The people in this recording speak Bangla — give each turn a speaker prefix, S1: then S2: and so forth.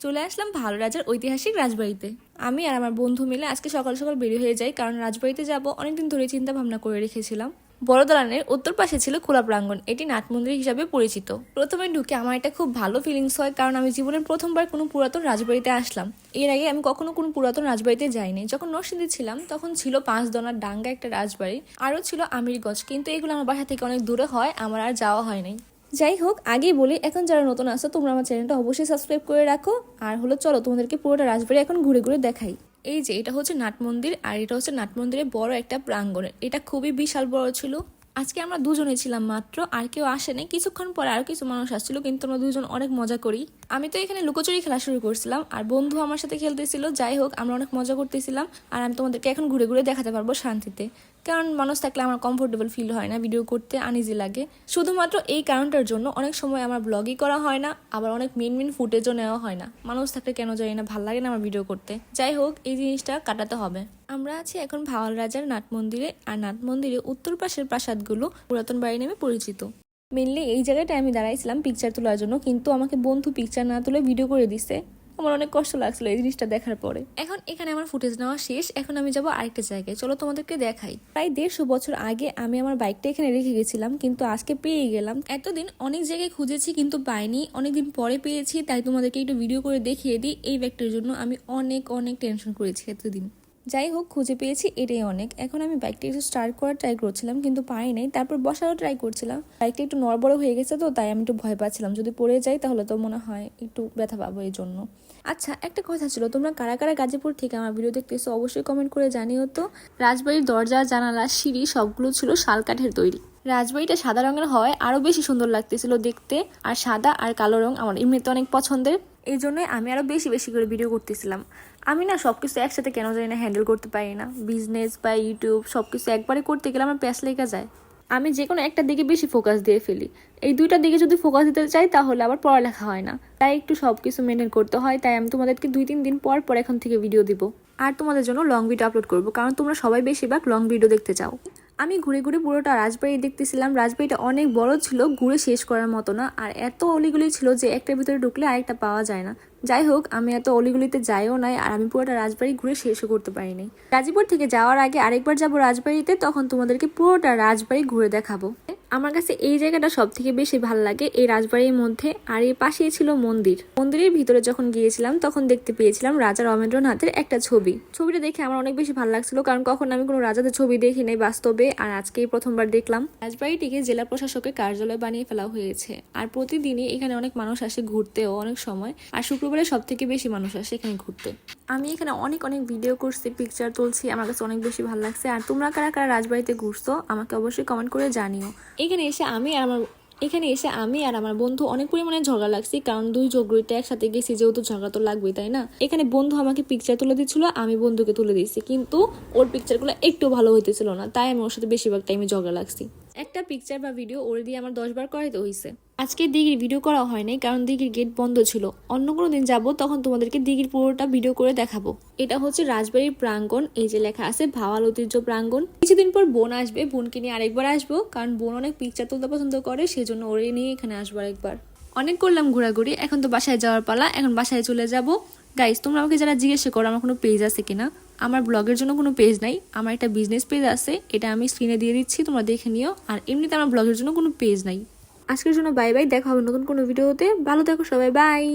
S1: চলে আসলাম ভালো রাজার ঐতিহাসিক রাজবাড়িতে। আমি আর আমার বন্ধু মিলে আজকে সকাল সকাল বেরিয়ে হয়ে যাই, কারণ রাজবাড়িতে যাব অনেকদিন ধরে চিন্তা ভাবনা করে রেখেছিলাম। বড় দালানের উত্তর পাশে ছিল খোলা প্রাঙ্গণ, এটি নাট মন্দির হিসাবে পরিচিত। প্রথমে ঢুকে আমার এটা খুব ভালো ফিলিংস হয়, কারণ আমি জীবনের প্রথমবার কোনো পুরাতন রাজবাড়িতে আসলাম। এর আগে আমি কখনো কোনো পুরাতন রাজবাড়িতে যাইনি। যখন নরসিংদী ছিলাম তখন ছিল 5 দনার ডাঙ্গা একটা রাজবাড়ি, আরও ছিল আমিরগঞ্জ, কিন্তু এগুলো আমার বাসা থেকে অনেক দূরে হয়, আমার আর যাওয়া হয় নাই। যাই হোক, আগেই বলি, এখন যারা নতুন আসো তোমরা আমার চ্যানেলটা অবশ্যই সাবস্ক্রাইব করে রাখো। আর হলো চলো তোমাদেরকে পুরোটা রাজবাড়ি এখন ঘুরে ঘুরে দেখাই। এই যে এটা হচ্ছে নাট মন্দির, আর এটা হচ্ছে নাট মন্দিরের বড় একটা প্রাঙ্গণ। এটা খুবই বিশাল বড় ছিল। আজকে আমরা দুজনে ছিলাম মাত্র, আর কেউ আসেনি। কিছুক্ষণ পরে আরো কিছু মানুষ আসছিল, কিন্তু আমরা দুজন অনেক মজা করি। আমি তো এখানে লুকোচুরি খেলা শুরু করছিলাম, আর বন্ধু আমার সাথে খেলতেছিল। যাই হোক, আমরা অনেক মজা করতেছিলাম, আর আমি তোমাদেরকে এখন ঘুরে ঘুরে দেখাতে পারবো শান্তিতে। কারণ মানুষ থাকলে আমার কমফোর্টেবল ফিল হয় না, ভিডিও করতে আনইজি লাগে। শুধুমাত্র এই কারণটার জন্য অনেক সময় আমার ব্লগই করা হয় না, আবার অনেক মেন ফুটেজও নেওয়া হয় না। মানুষ থাকলে কেন জানি না, ভাল লাগে না আমার ভিডিও করতে। যাই হোক, এই জিনিসটা কাটাতে হবে। আমরা আছি এখন ভাওয়াল রাজার নাট মন্দিরে, আর নাট মন্দিরে উত্তর পাশের প্রাসাদগুলো পুরাতন বাড়ি নামে পরিচিত। মেনলি এই জায়গাটায় আমি দাঁড়াইছিলাম পিকচার তোলার জন্য, কিন্তু আমাকে বন্ধু পিকচার না তুলে ভিডিও করে দিছে। আমার অনেক কষ্ট লাগছিল এই জিনিসটা দেখার পরে। এখন এখানে আমার ফুটেজ নেওয়া শেষ, এখন আমি যাবো আরেকটা জায়গায়। চলো তোমাদেরকে দেখাই। প্রায় 150 বছর আগে আমি আমার বাইকটা এখানে রেখে গেছিলাম, কিন্তু আজকে পেয়ে গেলাম। এতদিন অনেক জায়গায় খুঁজেছি কিন্তু পাইনি, অনেকদিন পরে পেয়েছি, তাই তোমাদেরকে একটু ভিডিও করে দেখিয়ে দিই। এই ব্যাগটার জন্য আমি অনেক অনেক টেনশন করেছি এতদিন। যাই হোক, খুঁজে পেয়েছি, এটাই অনেক। এখন আমি বাইকটা একটু স্টার্ট করার ট্রাই করছিলাম, কিন্তু পাই নাই। তারপর বসারও ট্রাই করছিলাম। বাইকটা একটু নড়বড় হয়ে গেছে, তো তাই আমি একটু ভয় পাচ্ছিলাম যদি পড়ে যাই তাহলে তো মনে হয় একটু ব্যথা পাবো এই জন্য। আচ্ছা, একটা কথা ছিল, তোমরা কারা কারা গাজীপুর থেকে আমার ভিডিও দেখতেছো অবশ্যই কমেন্ট করে জানিও তো। রাজবাড়ির দরজা, জানালা, সিঁড়ি সবগুলো ছিল শাল কাঠের তৈরি। রাজবাড়িটা সাদা রঙের হয় আরো বেশি সুন্দর লাগতেছিল দেখতে, আর সাদা আর কালো রং আমার এমনিতে অনেক পছন্দের। এই জন্যই আমি আরো বেশি বেশি করে ভিডিও করতেছিলাম। আমি না সবকিছু একসাথে কেন জানি না হ্যান্ডেল করতে পারি না। বিজনেস বা ইউটিউব সবকিছু একবারে করতে গেলে আমার প্যাস লেগে যায়। আমি যে কোনো একটা দিকে বেশি ফোকাস দিয়ে ফেলি। এই দুইটার দিকে যদি ফোকাস দিতে চাই তাহলে আবার পড়ালেখা হয় না, তাই একটু সবকিছু মেনটেন করতে হয়। তাই আমি তোমাদেরকে 2-3 দিন পর পর এখন থেকে ভিডিও দিব, আর তোমাদের জন্য লং ভিডিও আপলোড করবো, কারণ তোমরা সবাই বেশিরভাগ লং ভিডিও দেখতে চাও। আমি ঘুরে ঘুরে পুরোটা রাজবাড়ি দেখতেছিলাম। রাজবাড়িটা অনেক বড় ছিল, ঘুরে শেষ করার মতো না, আর এত অলিগুলি ছিল যে একটার ভিতরে ঢুকলে আরেকটা পাওয়া যায় না। যাই হোক, আমি এত অলিগুলিতে যাইও নাই, আর আমি পুরোটা রাজবাড়ি ঘুরে শেষও করতে পারিনি। গাজীপুর থেকে যাওয়ার আগে আরেকবার যাবো রাজবাড়িতে, তখন তোমাদেরকে পুরোটা রাজবাড়ি ঘুরে দেখাবো। আমার কাছে এই জায়গাটা সব থেকে বেশি ভালো লাগে এই রাজবাড়ির মধ্যে। আর এর পাশেই ছিল মন্দির। মন্দিরের ভিতরে যখন গিয়েছিলাম তখন দেখতে পেয়েছিলাম রাজা রমেন্দ্রনাথের একটা ছবি। ছবিটা দেখে আমার অনেক বেশি ভালো লাগছিল, কারণ কখন আমি কোনো রাজাদের ছবি দেখি নাই বাস্তবে, আর আজকেই প্রথমবার দেখলাম। রাজবাড়িটিকে জেলা প্রশাসকের কার্যালয় বানিয়ে ফেলা হয়েছে, আর প্রতিদিনই এখানে অনেক মানুষ আসে ঘুরতেও অনেক সময়, আর শুক্রবারে সব থেকে বেশি মানুষ আসে এখানে ঘুরতে। আমি এখানে অনেক অনেক ভিডিও করছি, পিকচার তুলছি, আমার কাছে অনেক বেশি ভালো লাগছে। আর তোমরা কারা কারা রাজবাড়িতে ঘুরছো আমাকে অবশ্যই কমেন্ট করে জানিও। এখানে এসে আমি আর আমার বন্ধু অনেক পরিমাণে ঝগড়া লাগছি, কারণ দুই যোগ্যটা একসাথে গেছি, যেহেতু ঝগড়া তো লাগবেই, তাই না? এখানে বন্ধু আমাকে পিকচার তুলে দিচ্ছিল, আমি বন্ধুকে তুলে দিচ্ছি, কিন্তু ওর পিকচারগুলো একটু ভালো হইতেছিল না, তাই আমি ওর সাথে বেশিরভাগ টাইমে ঝগড়া লাগছি। একটা পিকচার বা ভিডিও ওরে দিয়ে আমার 10 বার করাইতে হয়েছে। আজকে দিঘির ভিডিও করা হয় নাই, কারণ দিঘির গেট বন্ধ ছিল। অন্য কোনো দিন যাবো, তখন তোমাদেরকে দিঘির পুরোটা ভিডিও করে দেখাবো। এটা হচ্ছে রাজবাড়ির প্রাঙ্গণ, এই যে লেখা আছে ভাওয়াল ঐতিহ্য প্রাঙ্গণ। কিছুদিন পর বোন আসবে, বোনকে নিয়ে আরেকবার আসবো, কারণ বোন অনেক পিকচার তুলতে পছন্দ করে, সেজন্য ওরে নিয়ে এখানে আসবো আরেকবার। অনেক করলাম ঘোরাঘুরি, এখন তো বাসায় যাওয়ার পালা, এখন বাসায় চলে যাবো। গাইস, তোমরা আমাকে যারা জিজ্ঞেস করো আমার কোনো পেজ আছে কিনা, আমার ব্লগের জন্য কোনো পেজ নাই, আমার একটা বিজনেস পেজ আছে, এটা আমি স্ক্রিনে দিয়ে দিচ্ছি, তোমরা দেখে নিও। আর এমনিতে আমার ব্লগের জন্য কোনো পেজ নাই। আজকের জন্য বাই বাই, দেখা হবে নতুন কোনো ভিডিওতে। ভালো থাকো সবাই, বাই।